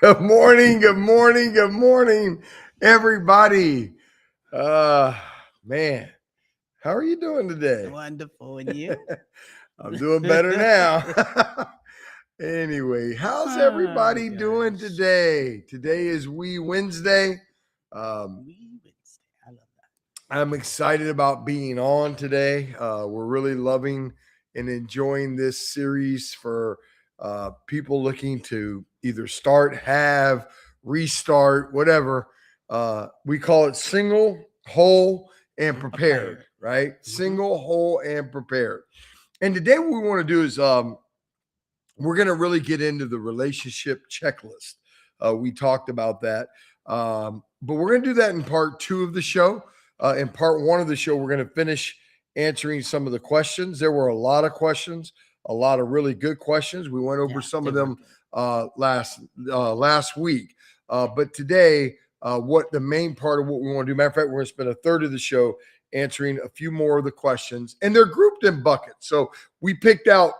Good morning, good morning, good morning, everybody. Uh Man, how are you doing today? Wonderful. And you? I'm doing better now. Anyway, how's Oh, everybody doing gosh. today? Today is Wednesday. Um, We Wednesday. I love I'm excited about being on today. We're really loving and enjoying this series for people looking to either start, have, restart, whatever. We call it single, whole, and that. A prepared, pirate. right? Mm-hmm. Single, whole, and prepared. And today, what we want to do is we're going to really get into the relationship checklist. We talked about that. But we're going to do that in part two of the show. In part one of the show, we're going to finish answering some of the questions. There were a lot of questions, a lot of really good questions. We went over Yeah, some they of were them good. last week. But today, what the main part of what we want to do, matter of fact, we're going to spend a third of the show answering a few more of the questions, and they're grouped in buckets. So we picked out,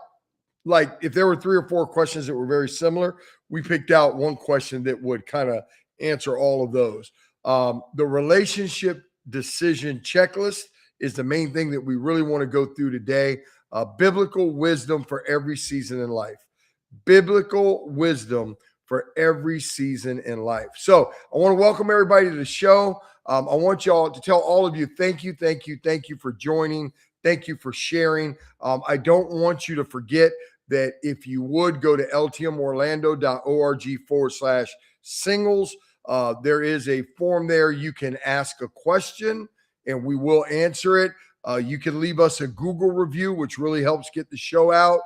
like, if there were 3 or 4 questions that were very similar, we picked out one question that would kind of answer all of those. The relationship decision checklist is the main thing that we really want to go through today. Biblical wisdom for every season in life. Biblical wisdom for every season in life. So I want to welcome everybody to the show. I want y'all to tell all of you, thank you, thank you, thank you for joining. Thank you for sharing. I don't want you to forget that if you would go to ltmorlando.org/singles, there is a form there. You can ask a question and we will answer it. You can leave us a Google review, which really helps get the show out.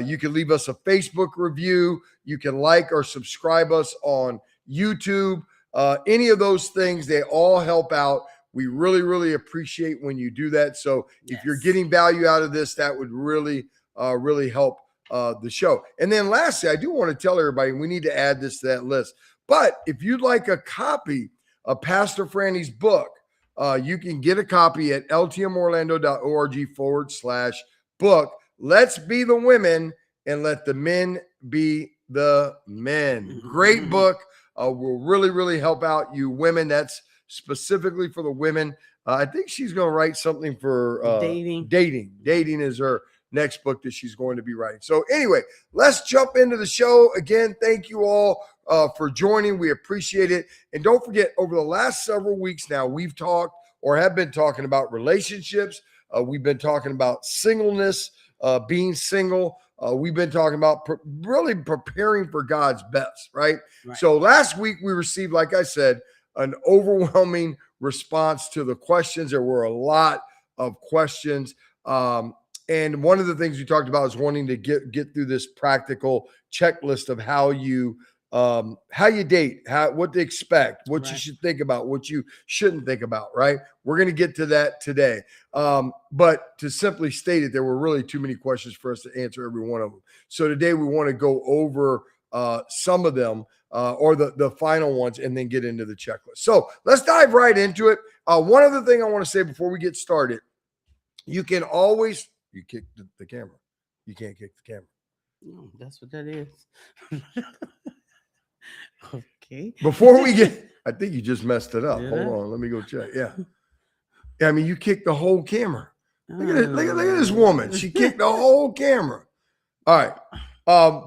You can leave us a Facebook review. You can like or subscribe us on YouTube. Any of those things, they all help out. We really, really appreciate when you do that. So if you're Yes. getting value out of this, that would really, really help the show. And then lastly, I do want to tell everybody, we need to add this to that list. But if you'd like a copy of Pastor Frannie's book, you can get a copy at ltmorlando.org/book. Let's be the women and let the men be the men. Great book. Will really, really help out you women. That's specifically for the women. I think she's going to write something for Dating. Dating is her next book that she's going to be writing. So anyway, let's jump into the show. Again, thank you all for joining. We appreciate it. And don't forget, over the last several weeks now, we've talked or have been talking about relationships. We've been talking about singleness, being single. We've been talking about really preparing for God's best, right? Right. So last week we received, like I said, an overwhelming response to the questions. There were a lot of questions. And one of the things we talked about is wanting to get through this practical checklist of how you date, what to expect, what you should think about, what you shouldn't think about, right? We're going to get to that today. But to simply state it, there were really too many questions for us to answer every one of them. So today we want to go over some of them or the final ones and then get into the checklist. So let's dive right into it. One other thing I want to say before we get started, you can always, you kick the camera. You can't kick the camera. Oh, that's what that is. Okay. Before we get, I think you just messed it up. Did Hold I? on, let me go check. Yeah. I mean, you kicked the whole camera. Look at it. Look at this woman. She kicked the whole camera. All right.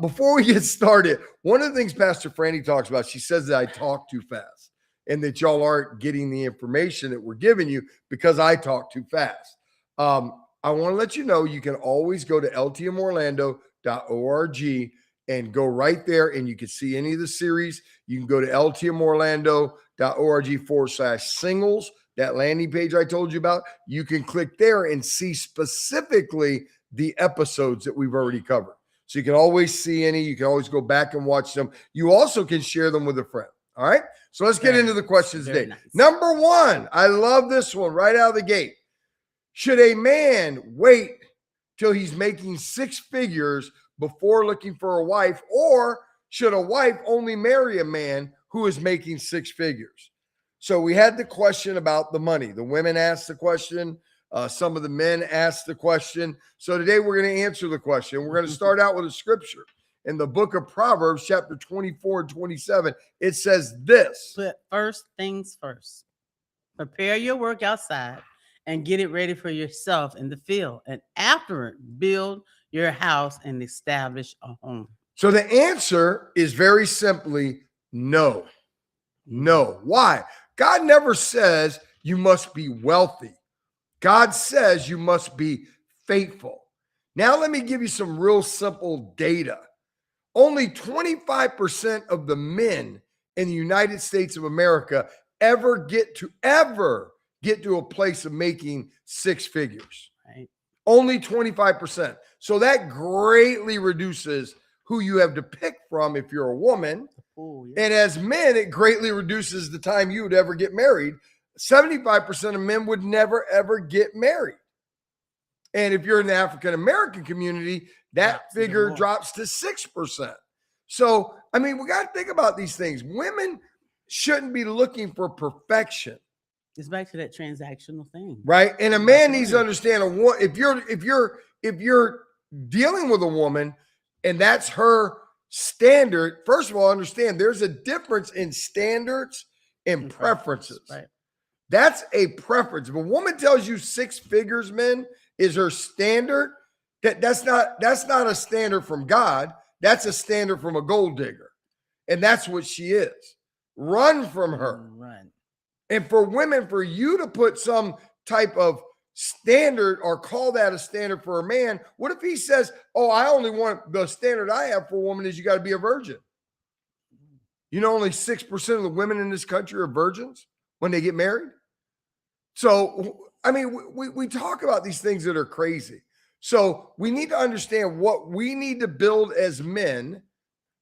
Before we get started, one of the things Pastor Frannie talks about, she says that I talk too fast and that y'all aren't getting the information that we're giving you because I talk too fast. I want to let you know you can always go to ltmorlando.org and go right there and you can see any of the series. You can go to ltmorlando.org/singles, that landing page I told you about. You can click there and see specifically the episodes that we've already covered. So you can always see any. You can always go back and watch them. You also can share them with a friend. All right. So let's get into the questions today. Nice. Number one, I love this one right out of the gate. Should a man wait till he's making 6 figures before looking for a wife, or should a wife only marry a man who is making 6 figures? So we had the question about the money. The women asked the question. Some of the men asked the question. So today we're going to answer the question. We're going to start out with a scripture. in the book of Proverbs, chapter 24 and 27, it says this. Put first things first. Prepare your work outside and get it ready for yourself in the field. And afterward, build your house and establish a home. So the answer is very simply no. No. Why? God never says you must be wealthy. God says you must be faithful. Now, let me give you some real simple data. Only 25% of the men in the United States of America ever get to a place of making six figures. Right. Only 25%. So that greatly reduces who you have to pick from if you're a woman. Oh, yeah. And as men, it greatly reduces the time you would ever get married. 75% of men would never, ever get married. And if you're in the African-American community, that figure drops to 6%. So, I mean, we got to think about these things. Women shouldn't be looking for perfection. It's back to that transactional thing. Right? And a man needs to understand if you're dealing with a woman and that's her standard, first of all, understand there's a difference in standards and preferences. Right. That's a preference. If a woman tells you six figures, men, is her standard, that's not a standard from God. That's a standard from a gold digger. And that's what she is. Run from her. Run. And for women, for you to put some type of standard or call that a standard for a man, what if he says, oh, I only want the standard I have for a woman is you got to be a virgin? You know, only 6% of the women in this country are virgins when they get married. So, I mean, we talk about these things that are crazy. So we need to understand what we need to build as men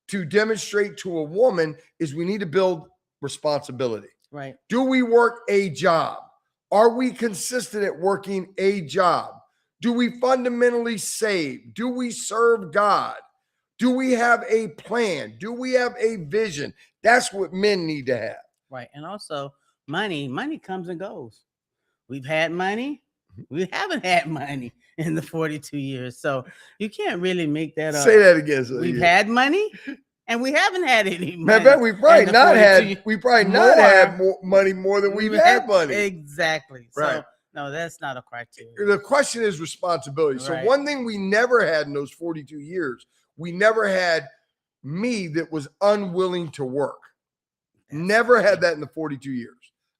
to demonstrate to a woman is we need to build responsibility. Right. Do we work a job? Are we consistent at working a job? Do we fundamentally save? Do we serve God? Do we have a plan? Do we have a vision? That's what men need to have. Right. And also money comes and goes. We've had money. We haven't had money in the 42 years. So you can't really make that up. Say that again. We've had money and we haven't had any money. Matter of fact, we probably not had more money more than we've had money. Exactly. Right. So no, that's not a criteria. The question is responsibility. So Right. one thing we never had in those 42 years, we never had me that was unwilling to work. Never had that in the 42 years.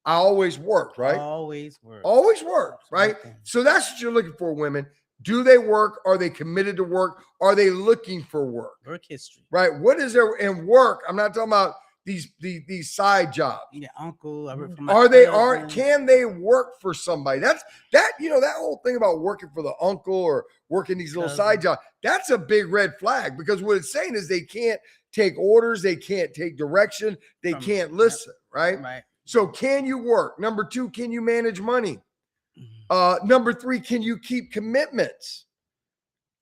I always worked, right? Always worked. Always worked, right? Okay. So that's what you're looking for, women. Do they work? Are they committed to work? Are they looking for work? Work history. Right. What is there in work? I'm not talking about these side jobs. Yeah, uncle. I work for my cousin. Can they work for somebody? That's that whole thing about working for the uncle or working these little side jobs. That's a big red flag because what it's saying is they can't take orders, they can't take direction, they can't listen, right? Right. So can you work? Number 2, can you manage money? Number 3, can you keep commitments?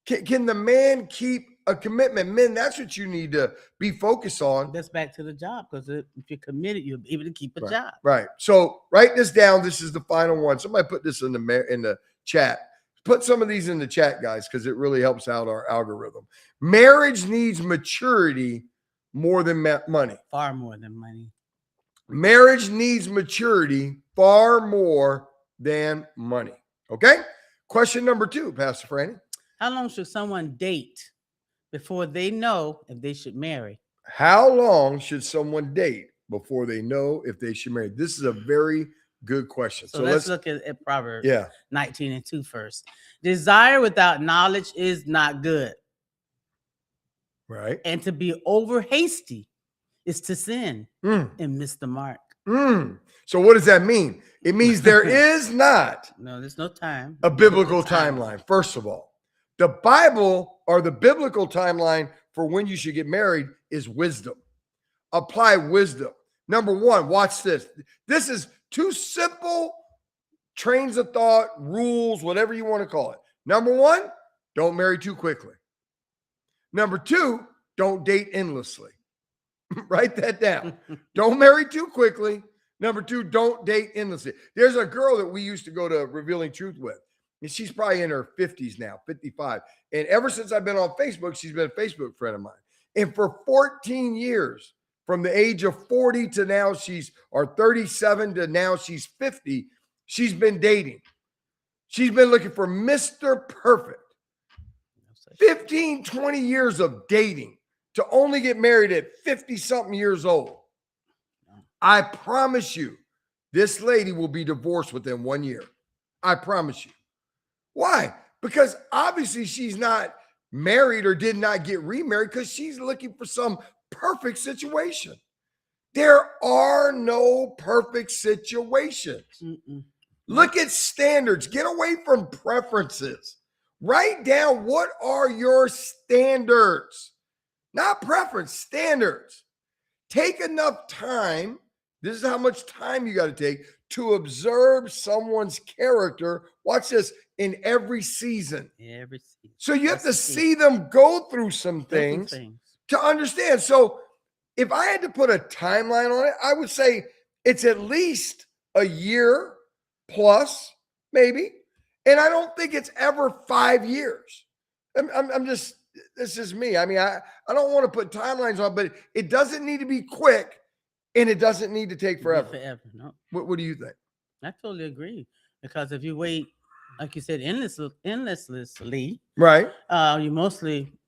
Can the man keep a commitment? Men, that's what you need to be focused on. That's back to the job because if you're committed, you'll be able to keep a job. Right. So write this down. This is the final one. Somebody put this in the chat. Put some of these in the chat, guys, because it really helps out our algorithm. Marriage needs maturity more than money. Far more than money. Marriage needs maturity far more than money. Okay? Question number 2, Pastor Frannie. How long should someone date before they know if they should marry? How long should someone date before they know if they should marry? This is a very good question. So let's look at Proverbs 19:2 first. Desire without knowledge is not good. Right. And to be over hasty is to sin and miss the mark. So what does that mean? It means there is not there's no time. A biblical timeline. First of all, the Bible or the biblical timeline for when you should get married is wisdom. Apply wisdom. Number 1, watch this. This is 2 simple trains of thought, rules, whatever you want to call it. Number 1, don't marry too quickly. Number 2, don't date endlessly. Write that down. Don't marry too quickly. Number 2, don't date endlessly. There's a girl that we used to go to Revealing Truth with, and she's probably in her 50s now, 55. And ever since I've been on Facebook, she's been a Facebook friend of mine. And for 14 years, from the age of 40 to now or 37 to now she's 50, she's been dating. She's been looking for Mr. Perfect. 15, 20 years of dating to only get married at 50-something years old. I promise you, this lady will be divorced within 1 year. I promise you. Why? Because obviously she's not married or did not get remarried because she's looking for some perfect situation. There are no perfect situations. Look at standards. Get away from preferences. Write down what are your standards, not preference, standards. Take enough time. This is how much time you got to take to observe someone's character. Watch this, in every season. Every season. So you have to see them go through some things to understand. So if I had to put a timeline on it, I would say it's at least a year plus, maybe. And I don't think it's ever 5 years. I'm just, this is me. I mean, I don't want to put timelines on, but it doesn't need to be quick and it doesn't need to take forever. No. What do you think? I totally agree. Because if you wait, like you said, endlessly, right?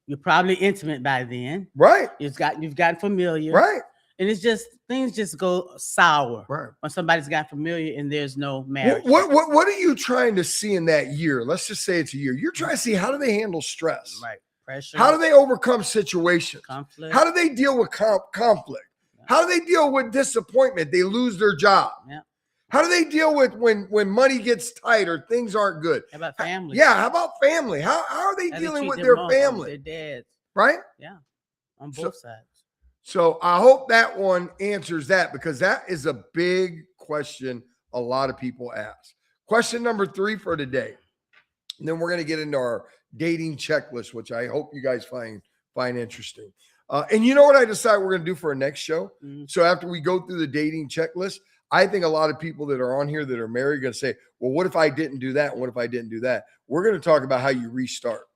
You're probably intimate by then. Right. You've gotten familiar. Right. And it's just things just go sour right. when somebody's got familiar and there's no marriage. What are you trying to see in that year? Let's just say it's a year. You're trying to see, how do they handle stress? Right. Pressure. How do they overcome situations? Conflict. How do they deal with conflict? Yeah. How do they deal with disappointment? They lose their job. Yeah. How do they deal with when money gets tight or things aren't good? How about family? Yeah. How about family? How are they dealing with their family? Their dads. Right? Yeah. On both sides. So I hope that one answers that, because that is a big question a lot of people ask. Question number 3 for today. And then we're going to get into our dating checklist, which I hope you guys find interesting. And you know what I decided we're going to do for our next show? Mm-hmm. So after we go through the dating checklist, I think a lot of people that are on here that are married are going to say, well, what if I didn't do that? What if I didn't do that? We're going to talk about how you restart.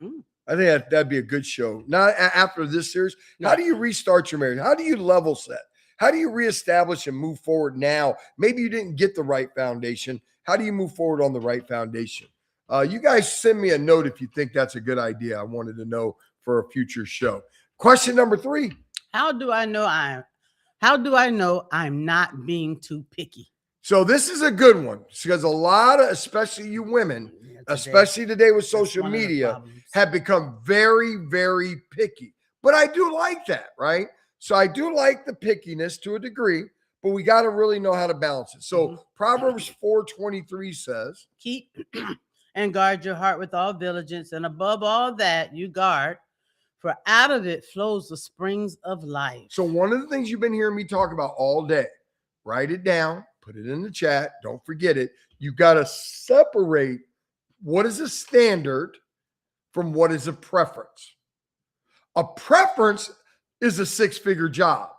Mm. I think that'd be a good show. Not after this series. Yeah. How do you restart your marriage? How do you level set? How do you reestablish and move forward now? Maybe you didn't get the right foundation. How do you move forward on the right foundation? You guys send me a note if you think that's a good idea. I wanted to know for a future show. Question number 3. How do I know I'm not being too picky? So this is a good one, because a lot of, especially you women, especially today with social media, have become very, very picky. But I do like that, right? So I do like the pickiness to a degree, but we got to really know how to balance it. So Proverbs 4:23 says, keep and guard your heart with all diligence, and above all that you guard, for out of it flows the springs of life. So one of the things you've been hearing me talk about all day, write it down, put it in the chat, don't forget it. You got to separate what is a standard from what is a preference. A preference is a 6-figure job.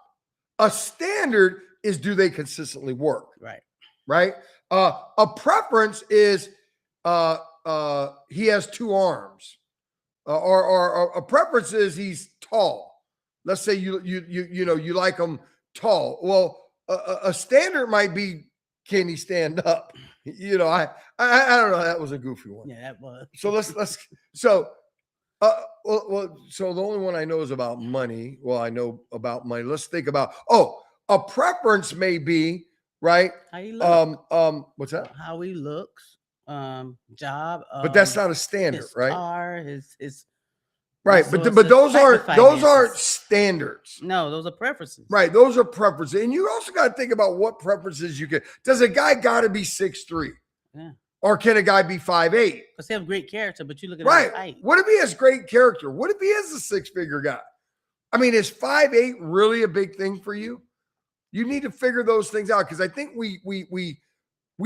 A standard is, do they consistently work? Right. Right. A preference is he has 2 arms. Or a preference is he's tall. Let's say you like him tall. Well, a standard might be, can he stand up? I don't know. That was a goofy one. Yeah, that was. So so the only one I know is about money. Well, I know about money. Let's think about, a preference may be, right? How he looks. What's that? How he looks. Job. But that's not a standard, his right? Car, his right, but those aren't standards. No, those are preferences. Right, those are preferences, and you also got to think about what preferences you get. Does a guy got to be 6'3"? Yeah. Or can a guy be 5'8"? Because they have great character, but you look at right. His height. What if he has great character? What if he is a 6-figure guy? I mean, is 5'8" really a big thing for you? You need to figure those things out, because I think we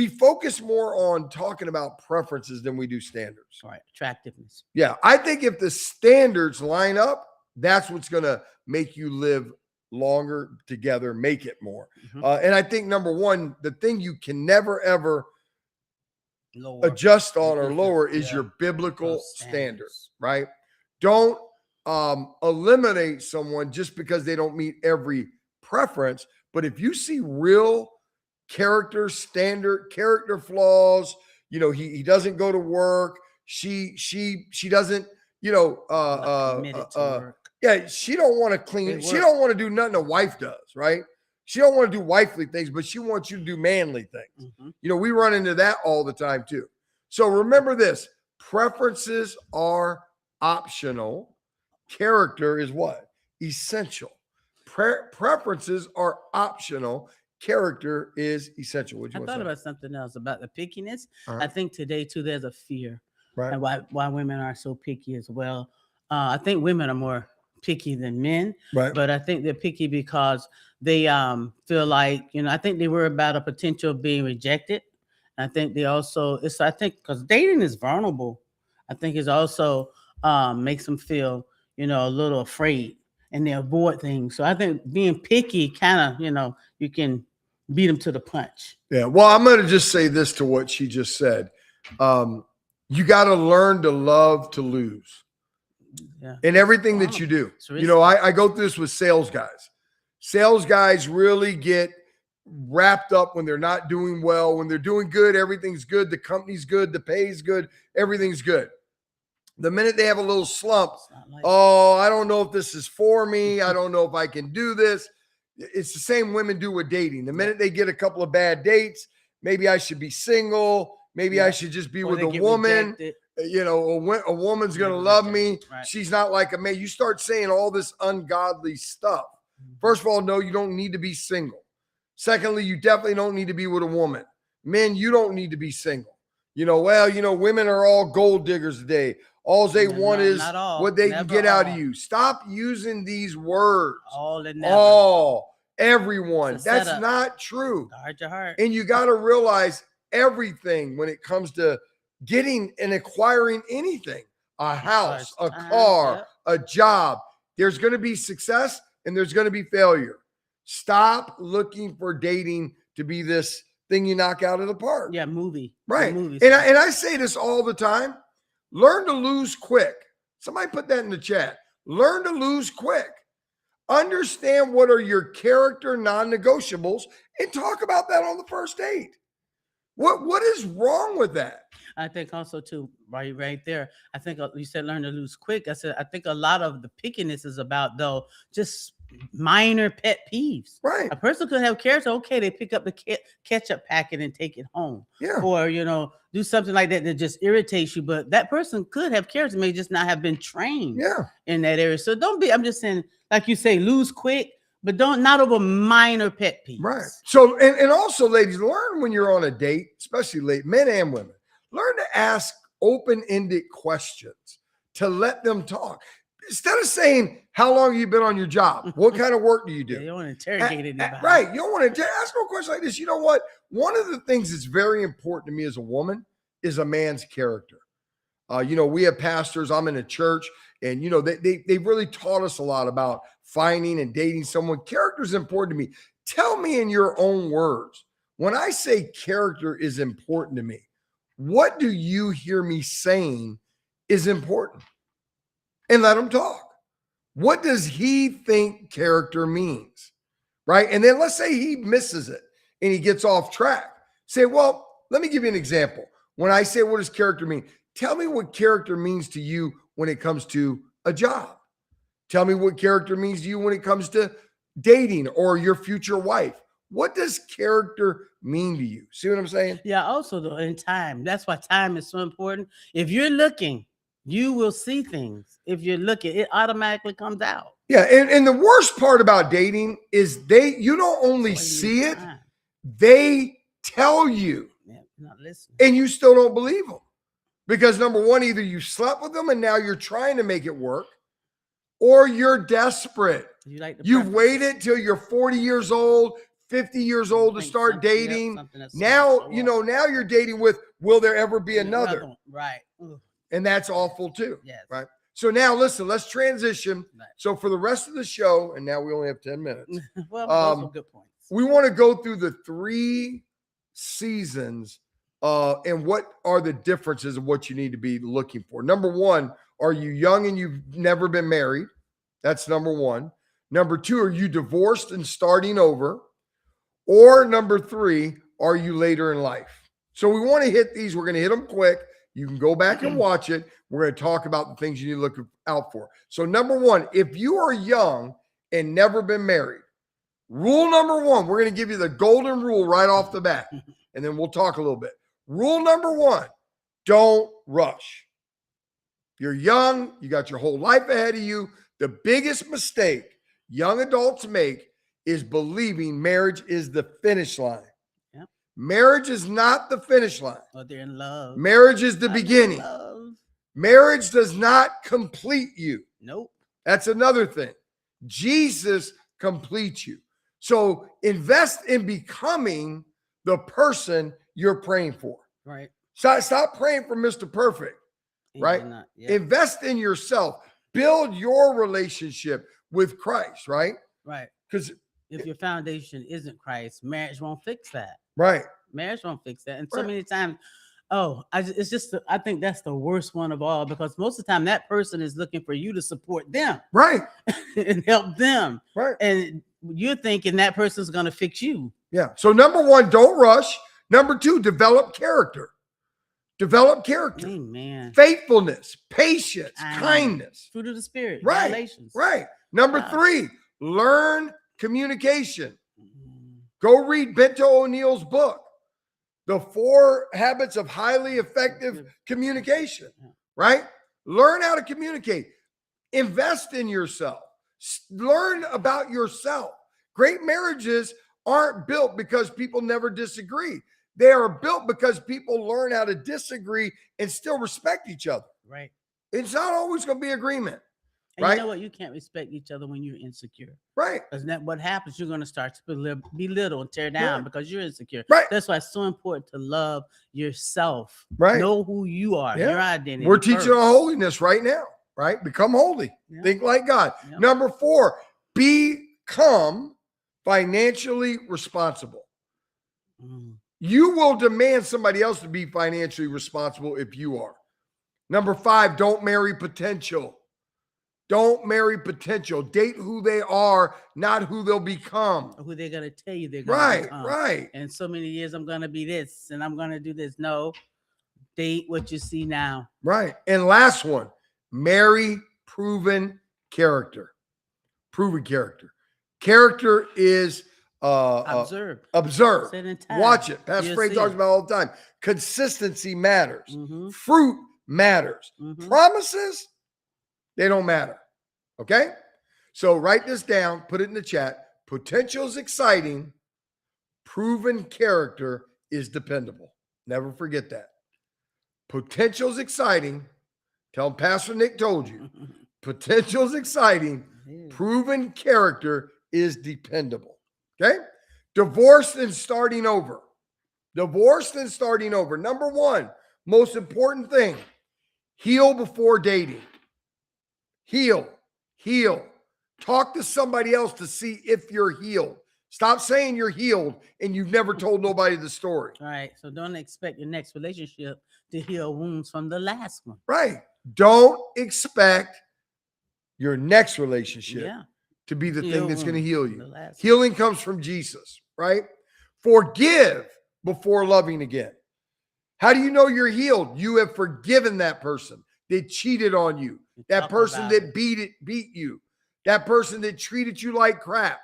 focus more on talking about preferences than we do standards. All right. Attractiveness. Yeah. I think if the standards line up, that's what's going to make you live longer together, make it more. Mm-hmm. And I think, number 1, the thing you can never, ever adjust on or lower is your biblical standards, right? Don't eliminate someone just because they don't meet every preference. But if you see real standard character flaws, he doesn't go to work. She doesn't, Not committed to work. yeah, she don't want to clean. She don't want to do nothing a wife does, right? She don't want to do wifely things, but she wants you to do manly things. We run into that all the time too. So remember this: preferences are optional. Character is what? Essential. Preferences are optional. Character is essential. I thought about something else about the pickiness. Uh-huh. I think today too, there's a fear, Right. and why women are so picky as well. I think women are more picky than men, Right. but I think they're picky because they feel like, I think they worry about a potential of being rejected. I think they also I think because dating is vulnerable, I think it also makes them feel, a little afraid, and they avoid things. So I think being picky kind of, you can beat them to the punch. Yeah. Well, I'm going to just say this to what she just said. You got to learn to love to lose. Yeah. In everything that you do. I go through this with sales guys. Sales guys really get wrapped up when they're not doing well. When they're doing good, everything's good. The company's good. The pay's good. Everything's good. The minute they have a little slump, I don't know if this is for me. I don't know if I can do this. It's the same women do with dating. The minute they get a couple of bad dates, maybe I should be single. Maybe I should just be with a woman. Rejected. A woman's going to love me. Right. She's not like a man. You start saying all this ungodly stuff. First of all, no, you don't need to be single. Secondly, you definitely don't need to be with a woman. Men, you don't need to be single. Women are all gold diggers today. All they want is what they can get out of you. Stop using these words. All and never. All, everyone. That's not true. Guard your heart. And you got to realize everything when it comes to getting and acquiring anything, a house, a car, a job. There's going to be success and there's going to be failure. Stop looking for dating to be this thing you knock out of the park. Yeah, movie. Right. And I say this all the time. Learn to lose quick. Somebody put that in the chat. Learn to lose quick. Understand what are your character non-negotiables and talk about that on the first date. What is wrong with that? I think also too, right there. I think you said learn to lose quick. I think a lot of the pickiness is about though just minor pet peeves. Right. A person could have character. Okay, they pick up the ketchup packet and take it home. Yeah. Or do something like that just irritates you. But that person could have character, may just not have been trained. In that area. So don't be. I'm just saying, like you say, lose quick. But not over minor pet peeves. Right. So, and also, ladies, learn when you're on a date, especially men and women, learn to ask open-ended questions to let them talk. Instead of saying, how long have you been on your job? What kind of work do you do? You don't want to interrogate anybody. Right. You don't want to ask no question like this. You know what? One of the things that's very important to me as a woman is a man's character. We have pastors. I'm in a church, and they've really taught us a lot about finding and dating someone. Character is important to me. Tell me in your own words, when I say character is important to me, what do you hear me saying is important? And let him talk. What does he think character means? Right? And then let's say he misses it and he gets off track. Say, well, let me give you an example. When I say, what does character mean? Tell me what character means to you when it comes to a job. Tell me what character means to you when it comes to dating or your future wife. What does character mean to you? See what I'm saying? Yeah, also though, in time. That's why time is so important. If you're looking, you will see things. If you're looking, it automatically comes out. Yeah, and the worst part about dating is you don't only see it, they tell you. Yeah, not listening. And you still don't believe them. Because number one, either you slept with them and now you're trying to make it work, or you're desperate. You've waited till you're 40 years old, 50 years old to start dating. Now, now you're dating with, will there ever be another? Right. Ugh. And that's awful too. Yes. Right. So now listen, let's transition. Right. So for the rest of the show, and now we only have 10 minutes. Well, those are good points. We want to go through the 3 seasons and what are the differences of what you need to be looking for. Number one, are you young and you've never been married? That's number one. Number two, are you divorced and starting over? Or number three, are you later in life? So we want to hit these. We're going to hit them quick. You can go back and watch it. We're going to talk about the things you need to look out for. So number one, if you are young and never been married, rule number one, we're going to give you the golden rule right off the bat, and then we'll talk a little bit. Rule number one, don't rush. You're young. You got your whole life ahead of you. The biggest mistake young adults make is believing marriage is the finish line. Yep. Marriage is not the finish line. Oh, they're in love. Marriage is the beginning. Marriage does not complete you. Nope. That's another thing. Jesus completes you. So invest in becoming the person you're praying for. Right. Stop praying for Mr. Perfect. Right? Yeah. Invest in yourself. Build your relationship with Christ, right? Right. Because if your foundation isn't Christ, marriage won't fix that. Right. Marriage won't fix that. And so many times, I think that's the worst one of all, because most of the time that person is looking for you to support them. Right. And help them. Right. And you're thinking that person's going to fix you. Yeah. So number one, don't rush. Number two, develop character. Develop character. Amen. Faithfulness, patience, kindness. Fruit of the Spirit. Right. Relations. Right. Number three, learn communication. Go read Bento O'Neill's book, The 4 Habits of Highly Effective Communication. Right? Learn how to communicate. Invest in yourself. Learn about yourself. Great marriages aren't built because people never disagree. They are built because people learn how to disagree and still respect each other. Right. It's not always going to be agreement. And right. You know what? You can't respect each other when you're insecure. Right. Because that what happens, you're going to start to belittle and tear down because you're insecure. Right. That's why it's so important to love yourself. Right. Know who you are, your identity. We're teaching on holiness right now. Right. Become holy. Yeah. Think like God. Yeah. Number 4, become financially responsible. You will demand somebody else to be financially responsible if you are. Number 5, don't marry potential. Don't marry potential. Date who they are, not who they'll become. Or who they're going to tell you they're going to become. Right. And so many years I'm going to be this and I'm going to do this. No, date what you see now. Right. And last one, marry proven character. Proven character. Character is observe. Watch it. Pastor Frank talks about it all the time. Consistency matters. Fruit matters. Promises, they don't matter. Okay? So write this down, put it in the chat. Potential is exciting. Proven character is dependable. Never forget that. Potential is exciting. Tell them Pastor Nick told you. Potential is exciting. Proven character is dependable. Okay? Divorced and starting over. Divorced and starting over. Number 1, most important thing, heal before dating. Heal. Heal. Talk to somebody else to see if you're healed. Stop saying you're healed and you've never told nobody the story. Right. So don't expect your next relationship to heal wounds from the last one. Right. Don't expect your next relationship to be the thing that's going to heal you. Healing comes from Jesus, right? Forgive before loving again. How do you know you're healed? You have forgiven that person that cheated on you, that person that beat you, that person that treated you like crap.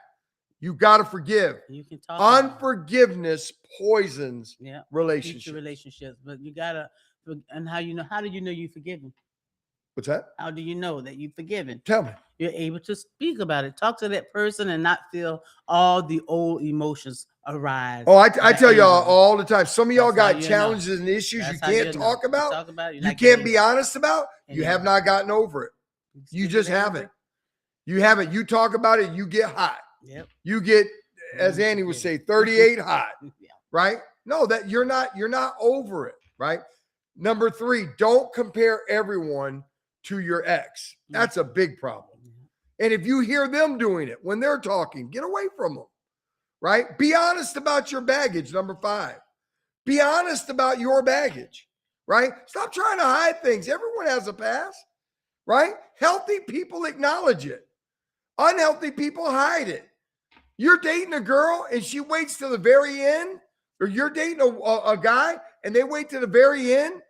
You got to forgive. You can talk. Unforgiveness poisons relationships. But you gotta. And how do you know you're forgiven? What's that? How do you know that you've forgiven? Tell me. You're able to speak about it. Talk to that person and not feel all the old emotions arise. Oh, I tell y'all all the time. Some of y'all got challenges and issues you can't talk about. You can't be honest about. You have not gotten over it. You just haven't. You haven't. You talk about it, you get hot. Yep. You get, as Annie would say, 38 hot. Right? No, that you're not over it, right? Number 3, don't compare everyone to your ex. That's a big problem. And if you hear them doing it when they're talking, get away from them, right? Be honest about your baggage. Number 5, be honest about your baggage, right? Stop trying to hide things. Everyone has a past. right? Healthy people acknowledge it. Unhealthy people hide it. You're dating a girl and she waits till the very end, or you're dating a guy and they wait to the very end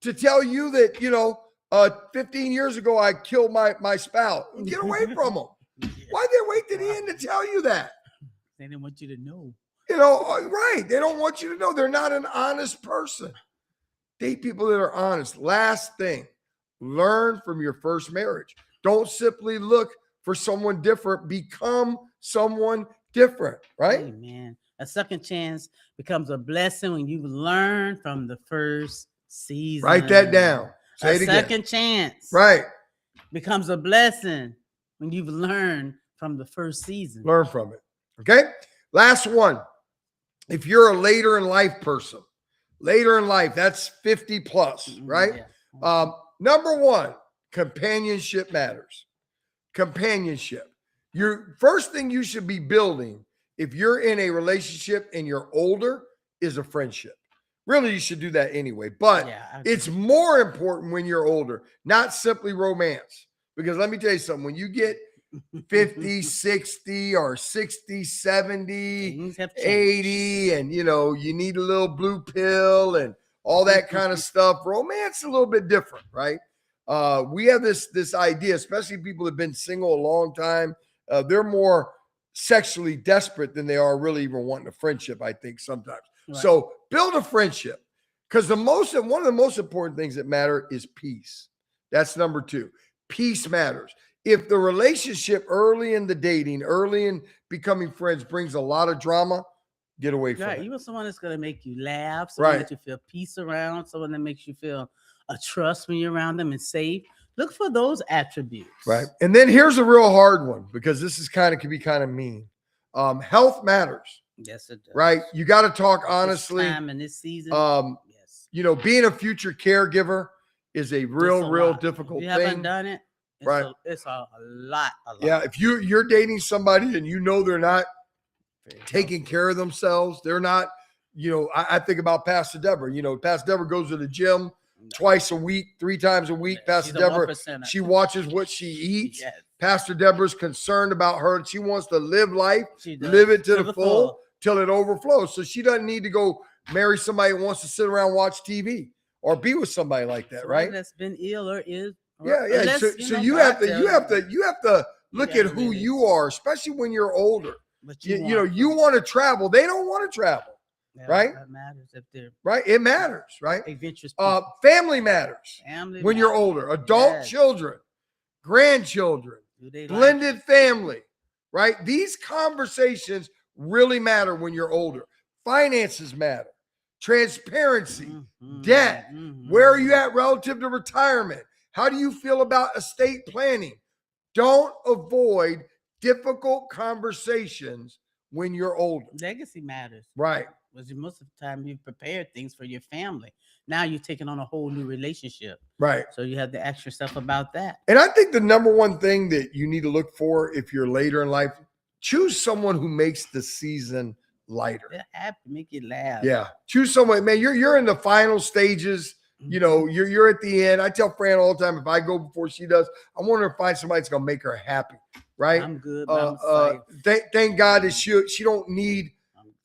to tell you that, 15 years ago, I killed my spouse. Get away from them. Why'd they wait to the end to tell you that? They didn't want you to know. Right. They don't want you to know. They're not an honest person. Date people that are honest. Last thing, learn from your first marriage. Don't simply look for someone different. Become someone different, right? Amen. A second chance becomes a blessing when you learn from the first season. Write that down. Say it again. Second chance, right, becomes a blessing when you've learned from the first season. Learn from it. Okay. Last one. If you're a later in life person, later in life, that's 50 plus, right? Yeah. Number one, companionship matters. Companionship. Your first thing you should be building if you're in a relationship and you're older is a friendship. Really, you should do that anyway, but it's more important when you're older, not simply romance. Because let me tell you something, when you get 50, 60 or 60, 70, 80, and you need a little blue pill and all that kind of stuff, romance is a little bit different, right? We have this idea, especially people that have been single a long time, they're more sexually desperate than they are really even wanting a friendship, I think, sometimes. Right. So build a friendship, because one of the most important things that matter is peace. That's number two. Peace matters. If the relationship early in the dating, early in becoming friends brings a lot of drama, get away from it. You want someone that's going to make you laugh, someone that you feel peace around, someone that makes you feel a trust when you're around them and safe. Look for those attributes. Right. And then here's a real hard one, because this is can be kind of mean. Health matters. Yes, it does. Right. You got to talk honestly. This time in this season. Yes. Being a future caregiver is a real difficult thing. If you haven't done it, it's a lot. Yeah. If you're dating somebody and they're not taking care of themselves, they're not, I think about Pastor Deborah. Pastor Deborah goes to the gym twice a week, 3 times a week. Pastor Deborah, she watches what she eats. Yes. Pastor Deborah's concerned about her. She wants to live life, live it to the full till it overflows. So she doesn't need to go marry somebody who wants to sit around and watch TV or be with somebody like that, right? That's been ill or is. Yeah. So you have to look at who you are, especially when you're older. But you want to travel. They don't want to travel. Yeah, right? That matters if they're right. It matters, right? Adventurous family matters when you're older. Adult children, grandchildren, blended family, right? These conversations really matter when you're older. Finances matter. Transparency, debt. Where are you at relative to retirement? How do you feel about estate planning? Don't avoid difficult conversations when you're older. Legacy matters. Right. Because most of the time you've prepared things for your family. Now you're taking on a whole new relationship. Right. So you have to ask yourself about that. And I think the number one thing that you need to look for if you're later in life, choose someone who makes the season lighter. They're happy, make you laugh. Yeah. Choose someone, man, you're in the final stages. You're at the end. I tell Fran all the time, if I go before she does, I want her to find somebody that's gonna make her happy. Right. I'm good. Thank God that she don't need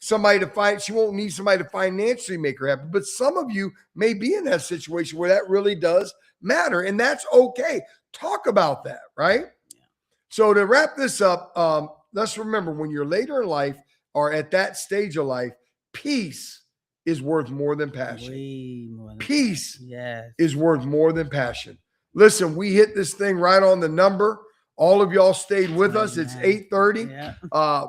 somebody she won't need somebody to financially make her happy. But some of you may be in that situation where that really does matter. And that's okay. Talk about that. Right. Yeah. So to wrap this up, let's remember, when you're later in life or at that stage of life, peace is worth more than passion. Way more than peace is worth more than passion. Listen, we hit this thing right on the number. All of y'all stayed with us. It's 8:30. Yeah.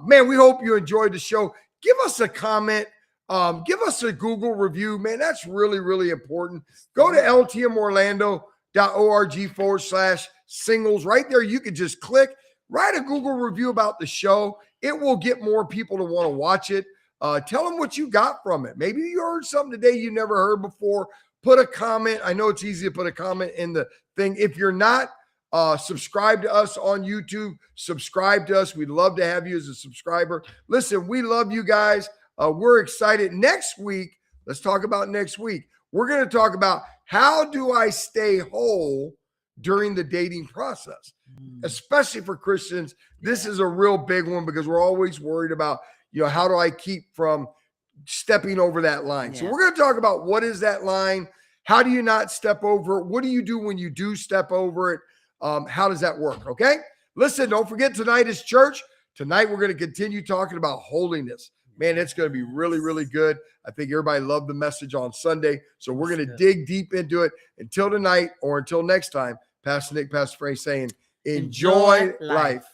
Man, we hope you enjoyed the show. Give us a comment. Give us a Google review. Man, that's really, really important. Go to ltmorlando.org/singles. Right there, you can just click, write a Google review about the show. It will get more people to want to watch it. Tell them what you got from it. Maybe you heard something today you never heard before. Put a comment. I know it's easy to put a comment in the thing. If you're not subscribe to us on YouTube, subscribe to us. We'd love to have you as a subscriber. Listen, we love you guys. We're excited. Next week, let's talk about next week. We're going to talk about, how do I stay whole during the dating process, especially for Christians. This is a real big one because we're always worried about, how do I keep from stepping over that line? So we're going to talk about what is that line? How do you not step over it? What do you do when you do step over it? How does that work? Okay. Listen, don't forget, tonight is church. Tonight, we're going to continue talking about holiness. Man, it's going to be really, really good. I think everybody loved the message on Sunday. So we're going to dig deep into it. Until tonight or until next time, Pastor Nick, Pastor Frannie saying, enjoy life.